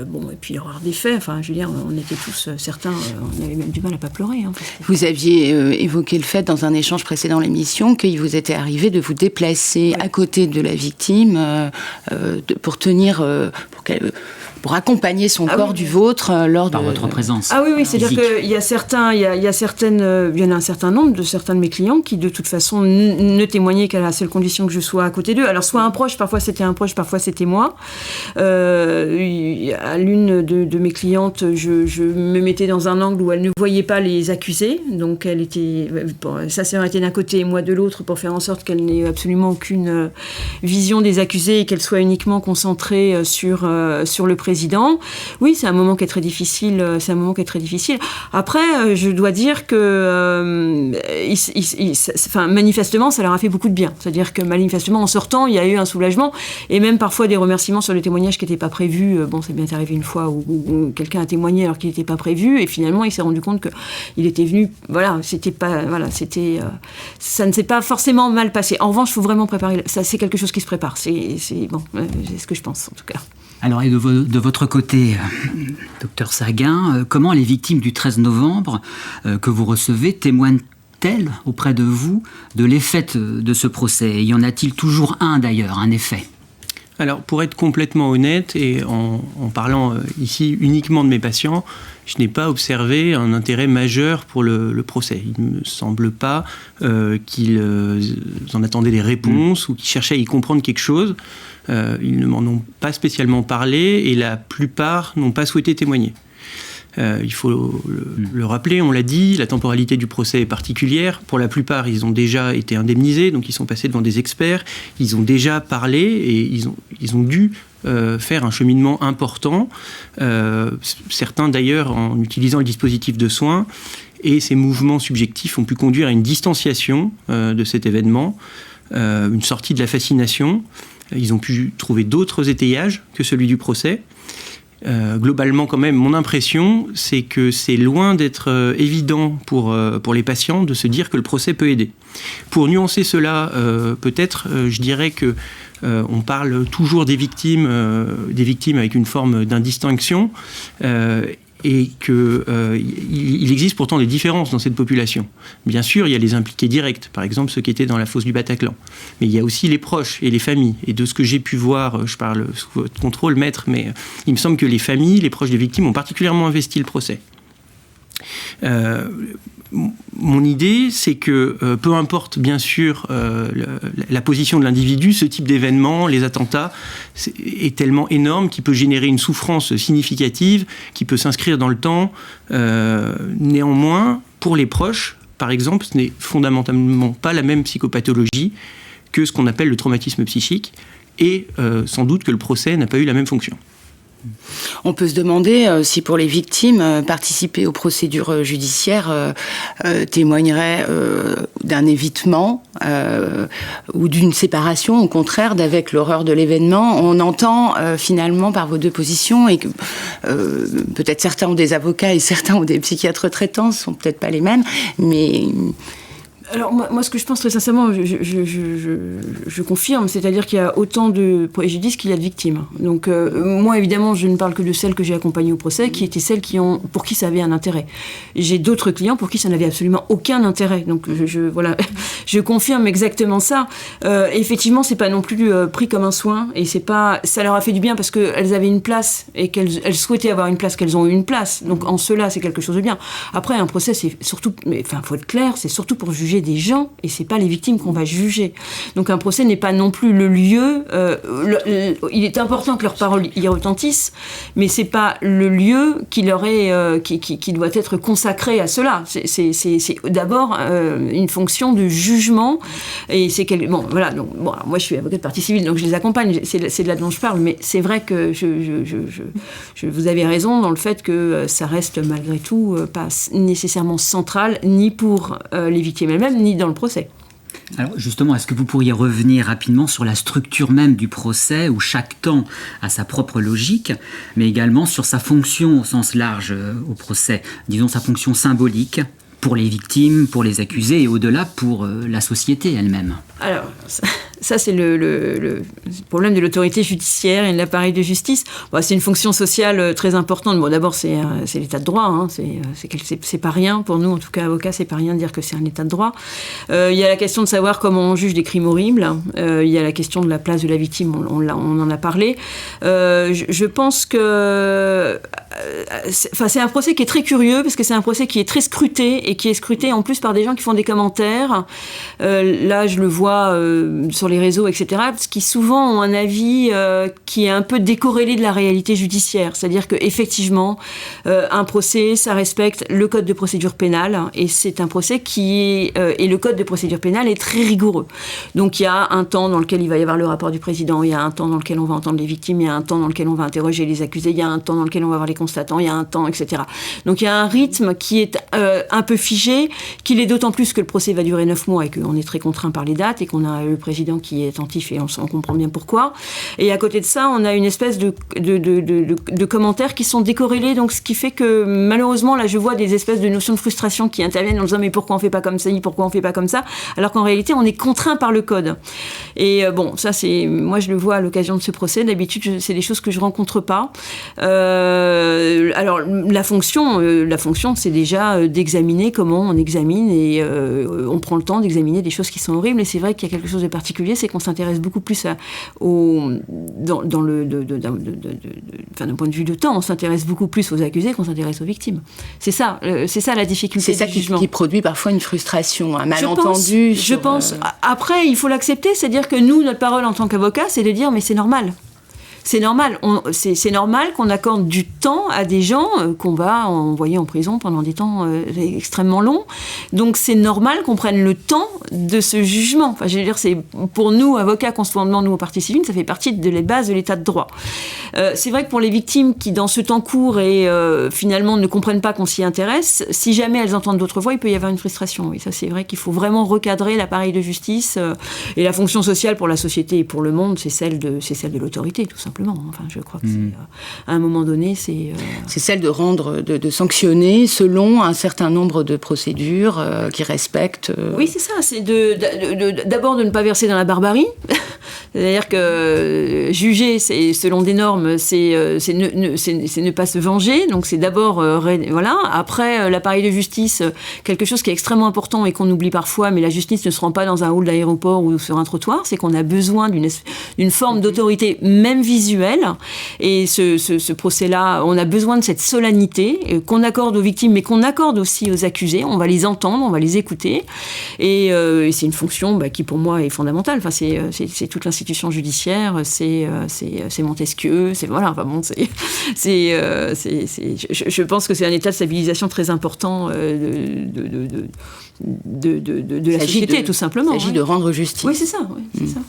Speaker 3: l'horreur des faits. Enfin, je veux dire, on était tous certains, on avait même du mal à pas pleurer.
Speaker 2: Vous aviez évoqué le fait dans un échange précédent l'émission qu'il vous était arrivé de vous déplacer à côté de la victime pour tenir, pour accompagner son corps du vôtre
Speaker 1: par votre présence.
Speaker 3: Ah oui, c'est-à-dire qu'il y a il y en a un certain nombre de certains de mes clients qui de toute façon ne témoignaient qu'à la seule condition que je sois à côté d'eux. Alors soit un proche, parfois c'était un proche, parfois c'était moi. À l'une de mes clientes, je me mettais dans un angle où elle ne voyait pas les accusés, donc sa sœur était d'un côté et moi de l'autre, pour faire en sorte qu'elle n'ait absolument aucune vision des accusés et qu'elle soit uniquement concentrée sur le président. Oui, c'est un moment qui est très difficile. Après, je dois dire que manifestement, ça leur a fait beaucoup de bien. C'est-à-dire que manifestement, en sortant, il y a eu un soulagement et même parfois des remerciements sur les témoignages qui n'étaient pas prévus. C'est bien arrivé une fois où quelqu'un a témoigné alors qu'il n'était pas prévu, et finalement, il s'est rendu compte qu'il était venu. Ça ne s'est pas forcément mal passé. En revanche, il faut vraiment préparer. Ça, c'est quelque chose qui se prépare. C'est ce que je pense, en tout cas.
Speaker 1: Alors, et de votre côté, docteur Saguin, comment les victimes du 13 novembre que vous recevez témoignent-elles auprès de vous de l'effet de ce procès? Et y en a-t-il toujours un, d'ailleurs, un effet?
Speaker 4: Alors, pour être complètement honnête, et en parlant ici uniquement de mes patients, je n'ai pas observé un intérêt majeur pour le procès. Il ne me semble pas qu'ils en attendaient des réponses ou qu'ils cherchaient à y comprendre quelque chose. Ils ne m'en ont pas spécialement parlé et la plupart n'ont pas souhaité témoigner. Il faut le rappeler, on l'a dit, la temporalité du procès est particulière. Pour la plupart, ils ont déjà été indemnisés, donc ils sont passés devant des experts. Ils ont déjà parlé et ils ont dû faire un cheminement important. Certains, d'ailleurs, en utilisant le dispositif de soins. Et ces mouvements subjectifs ont pu conduire à une distanciation de cet événement, une sortie de la fascination. Ils ont pu trouver d'autres étayages que celui du procès. Globalement, quand même, mon impression, c'est que c'est loin d'être évident pour les patients de se dire que le procès peut aider. Pour nuancer cela, peut-être, je dirais que on parle toujours des victimes avec une forme d'indistinction, et qu'il existe pourtant des différences dans cette population. Bien sûr, il y a les impliqués directs, par exemple ceux qui étaient dans la fosse du Bataclan. Mais il y a aussi les proches et les familles. Et de ce que j'ai pu voir, je parle sous votre contrôle, maître, mais il me semble que les familles, les proches des victimes ont particulièrement investi le procès. Mon idée, c'est que peu importe bien sûr la position de l'individu, ce type d'événement, les attentats, est tellement énorme qu'il peut générer une souffrance significative, qui peut s'inscrire dans le temps. Néanmoins, pour les proches, par exemple, ce n'est fondamentalement pas la même psychopathologie que ce qu'on appelle le traumatisme psychique, et sans doute que le procès n'a pas eu la même fonction.
Speaker 2: On peut se demander si pour les victimes, participer aux procédures judiciaires témoignerait d'un évitement ou d'une séparation, au contraire, d'avec l'horreur de l'événement. On entend finalement par vos deux positions, et que peut-être certains ont des avocats et certains ont des psychiatres traitants, ce ne sont peut-être pas les mêmes, mais...
Speaker 3: Alors moi, ce que je pense très sincèrement, je confirme, c'est-à-dire qu'il y a autant de préjudices qu'il y a de victimes. Donc moi, évidemment, je ne parle que de celles que j'ai accompagnées au procès, qui étaient celles pour qui ça avait un intérêt. J'ai d'autres clients pour qui ça n'avait absolument aucun intérêt. Donc voilà, je confirme exactement ça. Effectivement, c'est pas non plus pris comme un soin, et ça leur a fait du bien parce qu'elles avaient une place et qu'elles souhaitaient avoir une place, qu'elles ont eu une place. Donc en cela, c'est quelque chose de bien. Après, un procès, c'est surtout, faut être clair, c'est surtout pour juger des gens, et c'est pas les victimes qu'on va juger. Donc un procès n'est pas non plus le lieu. Il est important que leurs paroles y retentissent, mais c'est pas le lieu qui leur est qui doit être consacré à cela. C'est d'abord une fonction de jugement, et c'est voilà. Donc moi je suis avocate de partie civile, donc je les accompagne. C'est de là dont je parle, mais c'est vrai que vous avez raison dans le fait que ça reste malgré tout pas nécessairement central, ni pour les victimes elles-mêmes, ni dans le procès.
Speaker 1: Alors justement, est-ce que vous pourriez revenir rapidement sur la structure même du procès, où chaque temps a sa propre logique, mais également sur sa fonction au sens large au procès, disons sa fonction symbolique pour les victimes, pour les accusés, et au-delà pour la société elle-même? Alors,
Speaker 3: ça c'est le problème de l'autorité judiciaire et de l'appareil de justice. C'est une fonction sociale très importante. D'abord, c'est l'état de droit. Hein. C'est pas rien pour nous, en tout cas avocats, c'est pas rien de dire que c'est un état de droit. Il y a la question de savoir comment on juge des crimes horribles. Il y a la question de la place de la victime, on en a parlé. Je pense que c'est un procès qui est très curieux, parce que c'est un procès qui est très scruté, et qui est scruté en plus par des gens qui font des commentaires. Là, je le vois sur les réseaux, etc., qui souvent ont un avis qui est un peu décorrélé de la réalité judiciaire. C'est-à-dire qu'effectivement, un procès, ça respecte le code de procédure pénale, et c'est un procès et le code de procédure pénale est très rigoureux. Donc il y a un temps dans lequel il va y avoir le rapport du président, il y a un temps dans lequel on va entendre les victimes, il y a un temps dans lequel on va interroger les accusés, il y a un temps dans lequel on va voir les constatants, il y a un temps, etc. Donc il y a un rythme qui est un peu figé, qu'il est d'autant plus que le procès va durer 9 mois et qu'on est très contraint par les dates, et qu'on a le président qui est attentif, et on comprend bien pourquoi. Et à côté de ça, on a une espèce de commentaires qui sont décorrélés, donc ce qui fait que malheureusement, là je vois des espèces de notions de frustration qui interviennent en disant mais pourquoi on fait pas comme ça, pourquoi on fait pas comme ça, alors qu'en réalité on est contraint par le code. Et ça moi je le vois à l'occasion de ce procès, d'habitude c'est des choses que je rencontre pas. Alors la fonction c'est déjà d'examiner examiner comment on examine et on prend le temps d'examiner des choses qui sont horribles. Et c'est vrai qu'il y a quelque chose de particulier, c'est qu'on s'intéresse beaucoup plus d'un point de vue de temps, on s'intéresse beaucoup plus aux accusés qu'on s'intéresse aux victimes. C'est ça la difficulté.
Speaker 2: C'est ça qui produit parfois une frustration, un malentendu.
Speaker 3: Je pense. Après, il faut l'accepter, c'est-à-dire que nous, notre parole en tant qu'avocat, c'est de dire mais c'est normal. C'est normal. C'est normal qu'on accorde du temps à des gens qu'on va envoyer en prison pendant des temps extrêmement longs. Donc c'est normal qu'on prenne le temps de ce jugement. Enfin, je veux dire, c'est pour nous, avocats, constituant nous aux parties civiles, ça fait partie de les bases de l'état de droit. C'est vrai que pour les victimes qui, dans ce temps court et finalement ne comprennent pas qu'on s'y intéresse, si jamais elles entendent d'autres voix, il peut y avoir une frustration. Et ça, c'est vrai qu'il faut vraiment recadrer l'appareil de justice et la fonction sociale pour la société et pour le monde, c'est celle de l'autorité, tout simplement. Enfin, je crois que à un moment donné, c'est
Speaker 2: celle de sanctionner selon un certain nombre de procédures qui respectent.
Speaker 3: Oui, c'est ça. C'est d'abord de ne pas verser dans la barbarie. C'est-à-dire que juger, c'est selon des normes, c'est ne pas se venger. Donc c'est d'abord voilà. Après, l'appareil de justice, quelque chose qui est extrêmement important et qu'on oublie parfois, mais la justice ne se rend pas dans un hall d'aéroport ou sur un trottoir. C'est qu'on a besoin d'une forme d'autorité, même visuelle. Et ce procès-là, on a besoin de cette solennité qu'on accorde aux victimes, mais qu'on accorde aussi aux accusés. On va les entendre, on va les écouter. Et c'est une fonction qui, pour moi, est fondamentale. Enfin, c'est toute l'institution judiciaire, c'est Montesquieu, c'est voilà. Enfin bon, je pense que c'est un état de stabilisation très important de la société, tout simplement.
Speaker 2: Il s'agit de rendre justice.
Speaker 3: Oui, c'est ça. Oui, c'est ça.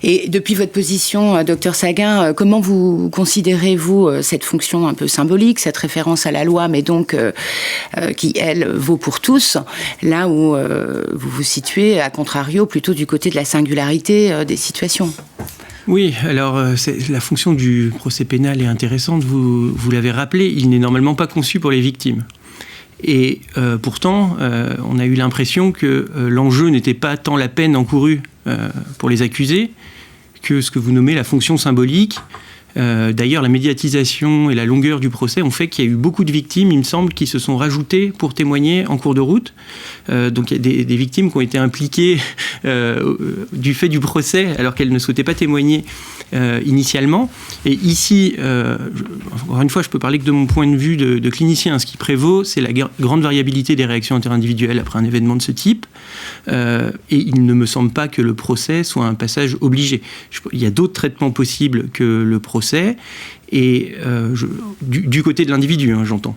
Speaker 2: Et depuis votre position, Dr Saguin, comment vous considérez-vous cette fonction un peu symbolique, cette référence à la loi, mais donc qui, elle, vaut pour tous, là où vous vous situez, à contrario, plutôt du côté de la singularité des situations?
Speaker 4: Oui, alors la fonction du procès pénal est intéressante, vous l'avez rappelé, il n'est normalement pas conçu pour les victimes. Et pourtant, on a eu l'impression que l'enjeu n'était pas tant la peine encourue pour les accusés que ce que vous nommez la fonction symbolique. D'ailleurs, la médiatisation et la longueur du procès ont fait qu'il y a eu beaucoup de victimes, il me semble, qui se sont rajoutées pour témoigner en cours de route. Donc il y a des victimes qui ont été impliquées du fait du procès alors qu'elles ne souhaitaient pas témoigner initialement. Et ici, encore une fois, je peux parler que de mon point de vue de clinicien. Ce qui prévaut, c'est la grande variabilité des réactions interindividuelles après un événement de ce type. Et il ne me semble pas que le procès soit un passage obligé. Il y a d'autres traitements possibles que le procès. Et du côté de l'individu, j'entends.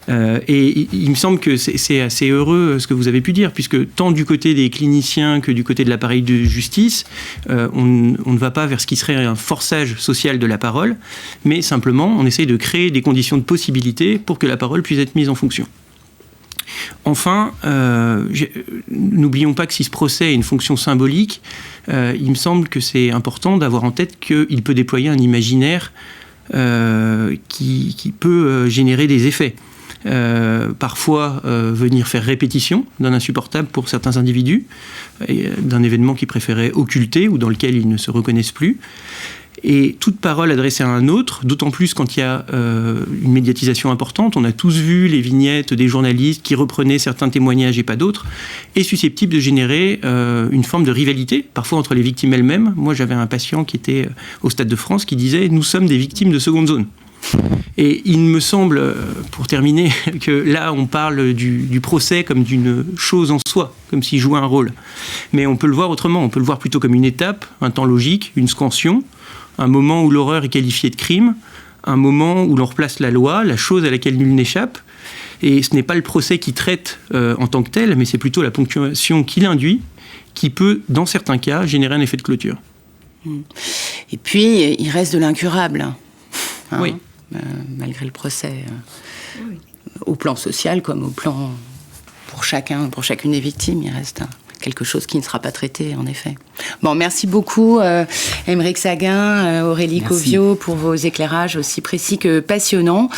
Speaker 4: Et il me semble que c'est assez heureux ce que vous avez pu dire, puisque tant du côté des cliniciens que du côté de l'appareil de justice, on ne va pas vers ce qui serait un forçage social de la parole, mais simplement on essaye de créer des conditions de possibilité pour que la parole puisse être mise en fonction. Enfin, n'oublions pas que si ce procès a une fonction symbolique, il me semble que c'est important d'avoir en tête qu'il peut déployer un imaginaire qui peut générer des effets. Parfois venir faire répétition d'un insupportable pour certains individus, d'un événement qu'ils préféraient occulter ou dans lequel ils ne se reconnaissent plus. Et toute parole adressée à un autre, d'autant plus quand il y a une médiatisation importante, on a tous vu les vignettes des journalistes qui reprenaient certains témoignages et pas d'autres, est susceptible de générer une forme de rivalité, parfois entre les victimes elles-mêmes. Moi, j'avais un patient qui était au Stade de France qui disait « Nous sommes des victimes de seconde zone ». Et il me semble, pour terminer, que là, on parle du procès comme d'une chose en soi, comme s'il jouait un rôle. Mais on peut le voir autrement, on peut le voir plutôt comme une étape, un temps logique, une scansion, un moment où l'horreur est qualifiée de crime, un moment où l'on replace la loi, la chose à laquelle nul n'échappe. Et ce n'est pas le procès qui traite en tant que tel, mais c'est plutôt la ponctuation qu'il induit, qui peut, dans certains cas, générer un effet de clôture.
Speaker 2: Et puis, il reste de l'incurable,
Speaker 4: oui.
Speaker 2: Malgré le procès, au plan social comme au plan pour chacune des victimes, il reste quelque chose qui ne sera pas traité, en effet. Bon, merci beaucoup, Aymeric Saguin, Aurélie Covio, pour vos éclairages aussi précis que passionnants.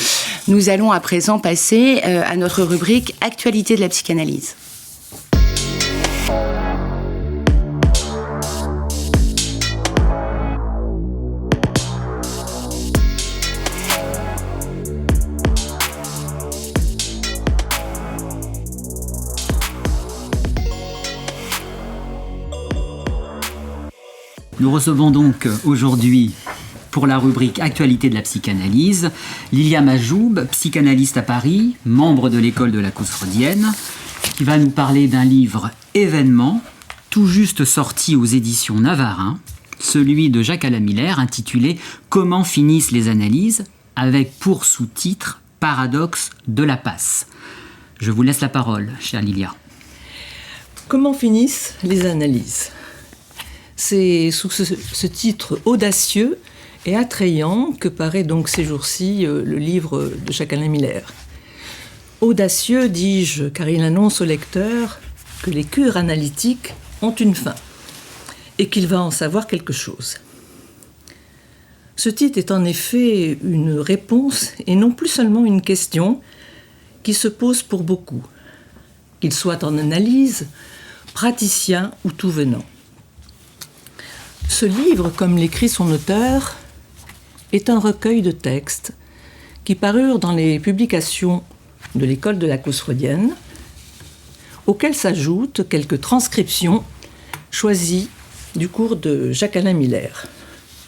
Speaker 2: Nous allons à présent passer à notre rubrique « Actualité de la psychanalyse ».
Speaker 1: Nous recevons donc aujourd'hui, pour la rubrique Actualité de la psychanalyse, Lilia Majoub, psychanalyste à Paris, membre de l'école de la cause freudienne, qui va nous parler d'un livre événement, tout juste sorti aux éditions Navarin, celui de Jacques-Alain Miller, intitulé « Comment finissent les analyses ?», avec pour sous-titre « Paradoxe de la passe ». Je vous laisse la parole, chère Lilia.
Speaker 6: Comment finissent les analyses ? C'est sous ce titre audacieux et attrayant que paraît donc ces jours-ci le livre de Jacques-Alain Miller. Audacieux, dis-je, car il annonce au lecteur que les cures analytiques ont une fin et qu'il va en savoir quelque chose. Ce titre est en effet une réponse et non plus seulement une question qui se pose pour beaucoup, qu'ils soient en analyse, praticiens ou tout venant. Ce livre, comme l'écrit son auteur, est un recueil de textes qui parurent dans les publications de l'école de la cause freudienne, auxquels s'ajoutent quelques transcriptions choisies du cours de Jacques-Alain Miller,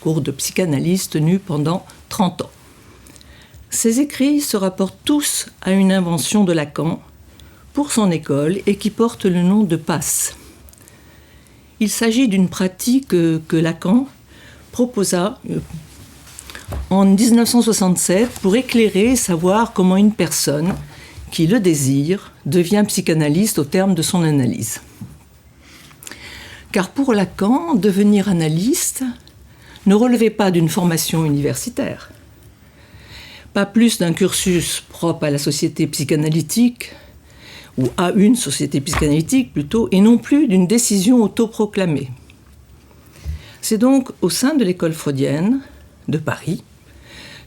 Speaker 6: cours de psychanalyse tenu pendant 30 ans. Ces écrits se rapportent tous à une invention de Lacan pour son école et qui porte le nom de passe. Il s'agit d'une pratique que Lacan proposa en 1967 pour éclairer et savoir comment une personne qui le désire devient psychanalyste au terme de son analyse. Car pour Lacan, devenir analyste ne relevait pas d'une formation universitaire, pas plus d'un cursus propre à la société psychanalytique, ou à une société psychanalytique plutôt, et non plus d'une décision autoproclamée. C'est donc au sein de l'école freudienne de Paris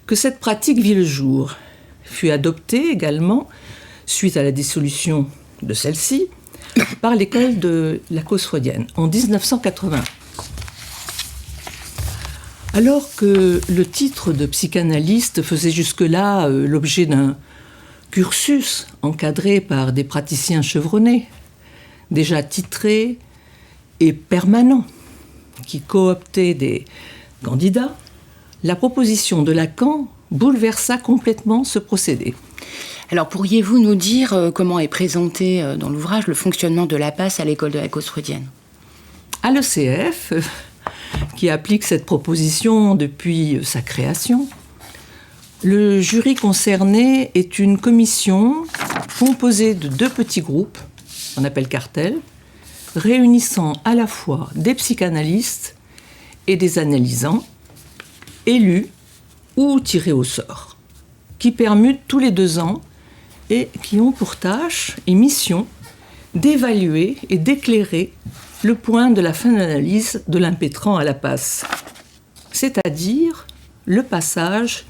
Speaker 6: que cette pratique vit le jour, fut adoptée également, suite à la dissolution de celle-ci, par l'école de la cause freudienne en 1980. Alors que le titre de psychanalyste faisait jusque-là l'objet d'un cursus encadré par des praticiens chevronnés, déjà titrés et permanents, qui cooptaient des candidats, la proposition de Lacan bouleversa complètement ce procédé.
Speaker 2: Alors pourriez-vous nous dire comment est présenté dans l'ouvrage le fonctionnement de la passe à l'école de la cause freudienne ?
Speaker 6: À l'ECF, qui applique cette proposition depuis sa création, le jury concerné est une commission composée de 2 petits groupes, on appelle cartels, réunissant à la fois des psychanalystes et des analysants, élus ou tirés au sort, qui permutent tous les 2 ans et qui ont pour tâche et mission d'évaluer et d'éclairer le point de la fin d'analyse de l'impétrant à la passe, c'est-à-dire le passage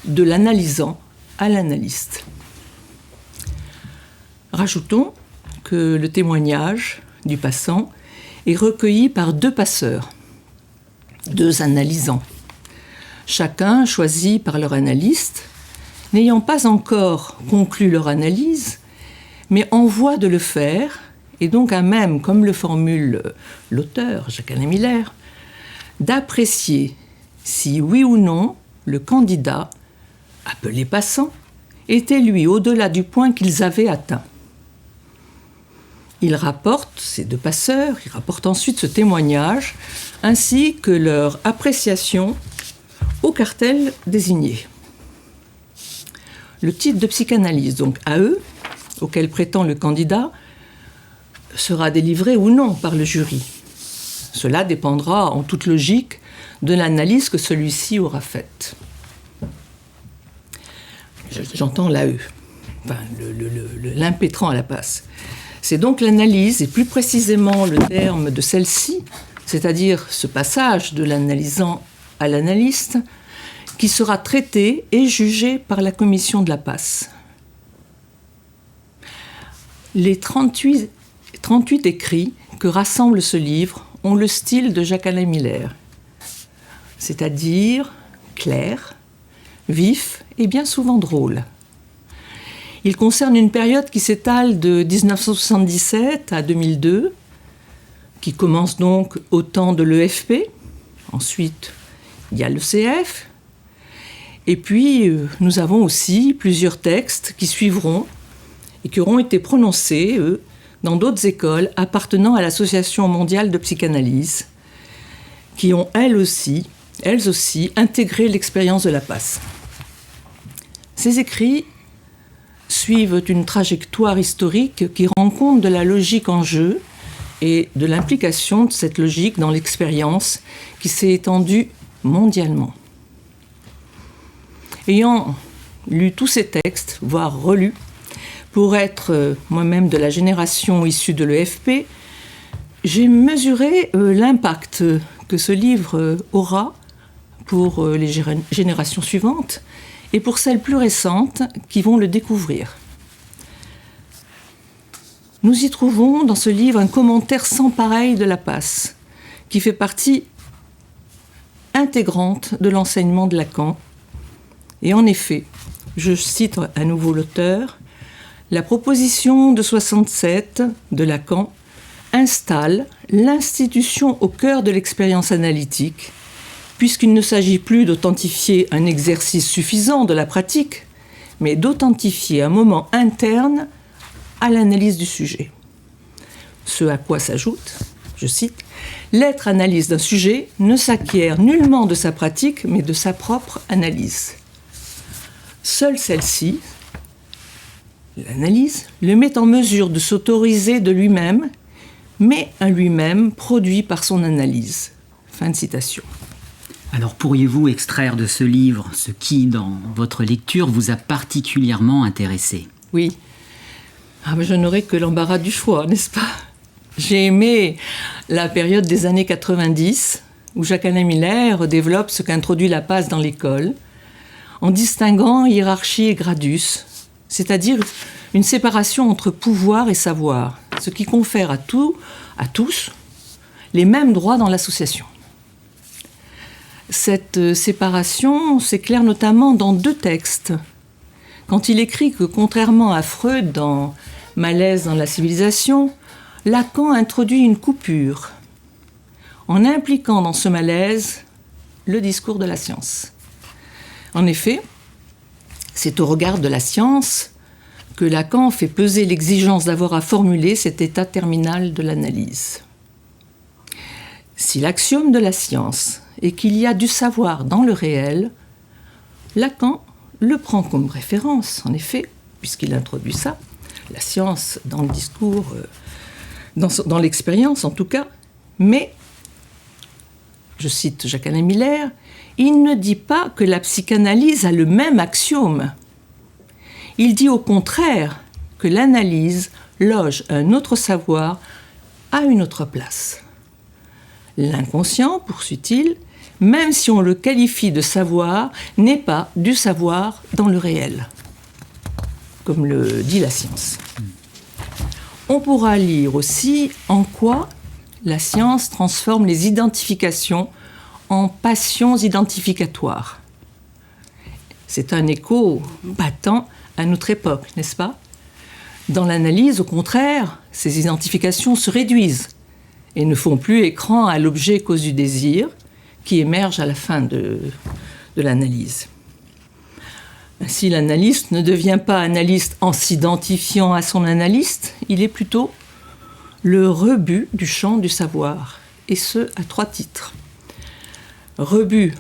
Speaker 6: de l'analysant à l'analyste. Rajoutons que le témoignage du passant est recueilli par 2 passeurs, 2 analysants, chacun choisi par leur analyste, n'ayant pas encore conclu leur analyse, mais en voie de le faire, et donc à même, comme le formule l'auteur, Jacques-Alain Miller, d'apprécier si oui ou non le candidat, appelé passant, était lui au-delà du point qu'ils avaient atteint. Ils rapportent, ces 2 passeurs, ils rapportent ensuite ce témoignage, ainsi que leur appréciation au cartel désigné. Le titre de psychanalyse, donc AE, auquel prétend le candidat, sera délivré ou non par le jury. Cela dépendra, en toute logique, de l'analyse que celui-ci aura faite. J'entends l'AE, enfin, l'impétrant à la passe. C'est donc l'analyse, et plus précisément le terme de celle-ci, c'est-à-dire ce passage de l'analysant à l'analyste, qui sera traité et jugé par la commission de la passe. Les 38 écrits que rassemble ce livre ont le style de Jacques-Alain Miller, c'est-à-dire clair, vif et bien souvent drôle. Il concerne une période qui s'étale de 1977 à 2002, qui commence donc au temps de l'EFP, Ensuite, il y a l'ECF. Et puis, nous avons aussi plusieurs textes qui suivront et qui auront été prononcés, eux, dans d'autres écoles appartenant à l'Association mondiale de psychanalyse, qui ont elles aussi, intégré l'expérience de la passe. Ces écrits suivent une trajectoire historique qui rend compte de la logique en jeu et de l'implication de cette logique dans l'expérience qui s'est étendue mondialement. Ayant lu tous ces textes, voire relus, pour être moi-même de la génération issue de l'EFP, j'ai mesuré l'impact que ce livre aura pour les générations suivantes et pour celles plus récentes qui vont le découvrir. Nous y trouvons dans ce livre un commentaire sans pareil de la passe, qui fait partie intégrante de l'enseignement de Lacan. Et en effet, je cite à nouveau l'auteur, la proposition de 67 de Lacan installe l'institution au cœur de l'expérience analytique, puisqu'il ne s'agit plus d'authentifier un exercice suffisant de la pratique, mais d'authentifier un moment interne à l'analyse du sujet. Ce à quoi s'ajoute, je cite, « L'être analyse d'un sujet ne s'acquiert nullement de sa pratique, mais de sa propre analyse. Seule celle-ci, l'analyse, le met en mesure de s'autoriser de lui-même, mais un lui-même produit par son analyse. » Fin de citation.
Speaker 1: Alors pourriez-vous extraire de ce livre ce qui, dans votre lecture, vous a particulièrement intéressé ?
Speaker 6: Oui. Mais je n'aurai que l'embarras du choix, n'est-ce pas ? J'ai aimé la période des années 90, où Jacques-Alain Miller développe ce qu'introduit la passe dans l'école, en distinguant hiérarchie et gradus, c'est-à-dire une séparation entre pouvoir et savoir, ce qui confère à tous, les mêmes droits dans l'association. Cette séparation s'éclaire notamment dans deux textes. Quand il écrit que, contrairement à Freud dans Malaise dans la civilisation, Lacan introduit une coupure, en impliquant dans ce malaise le discours de la science. En effet, c'est au regard de la science que Lacan fait peser l'exigence d'avoir à formuler cet état terminal de l'analyse. Si l'axiome de la science est qu'il y a du savoir dans le réel, Lacan le prend comme référence, en effet, puisqu'il introduit ça, la science dans le discours, dans l'expérience en tout cas, mais, je cite Jacques-Alain Miller, il ne dit pas que la psychanalyse a le même axiome. Il dit au contraire que l'analyse loge un autre savoir à une autre place. L'inconscient, poursuit-il, même si on le qualifie de savoir, n'est pas du savoir dans le réel, comme le dit la science. On pourra lire aussi en quoi la science transforme les identifications en passions identificatoires. C'est un écho battant à notre époque, n'est-ce pas ? Dans l'analyse, au contraire, ces identifications se réduisent et ne font plus écran à l'objet cause du désir qui émerge à la fin de l'analyse. Ainsi, l'analyste ne devient pas analyste en s'identifiant à son analyste, il est plutôt le rebut du champ du savoir, et ce, à 3 titres. Rebut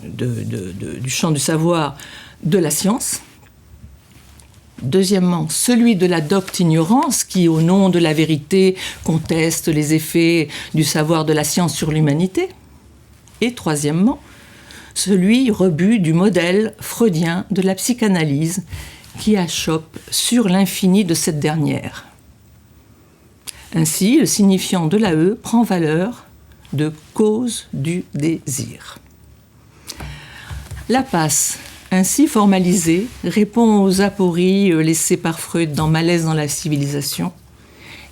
Speaker 6: du champ du savoir de la science. Deuxièmement, celui de la docte ignorance qui, au nom de la vérité, conteste les effets du savoir de la science sur l'humanité. Et troisièmement, celui rebut du modèle freudien de la psychanalyse qui achoppe sur l'infini de cette dernière. Ainsi, le signifiant de l'AE prend valeur de cause du désir. La passe, ainsi formalisée, répond aux apories laissées par Freud dans Malaise dans la civilisation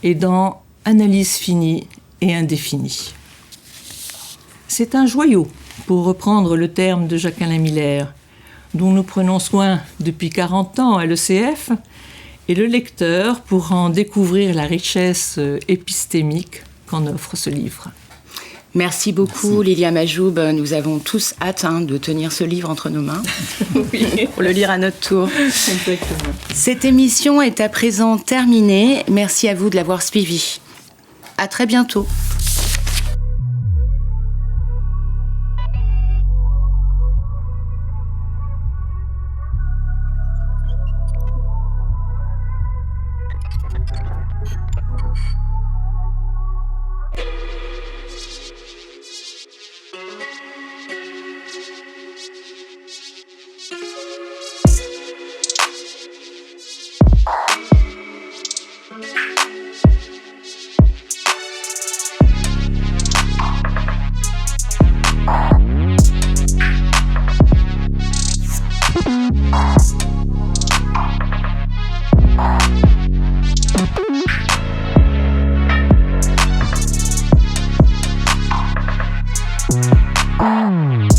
Speaker 6: et dans Analyse finie et indéfinie. C'est un joyau, pour reprendre le terme de Jacques-Alain Miller, dont nous prenons soin depuis 40 ans à l'ECF, et le lecteur pourra en découvrir la richesse épistémique qu'en offre ce livre.
Speaker 2: Merci beaucoup, Lilia Majoub. Nous avons tous hâte de tenir ce livre entre nos mains pour le lire à notre tour.
Speaker 6: Exactement.
Speaker 2: Cette émission est à présent terminée. Merci à vous de l'avoir suivie. À très bientôt.
Speaker 7: Mm.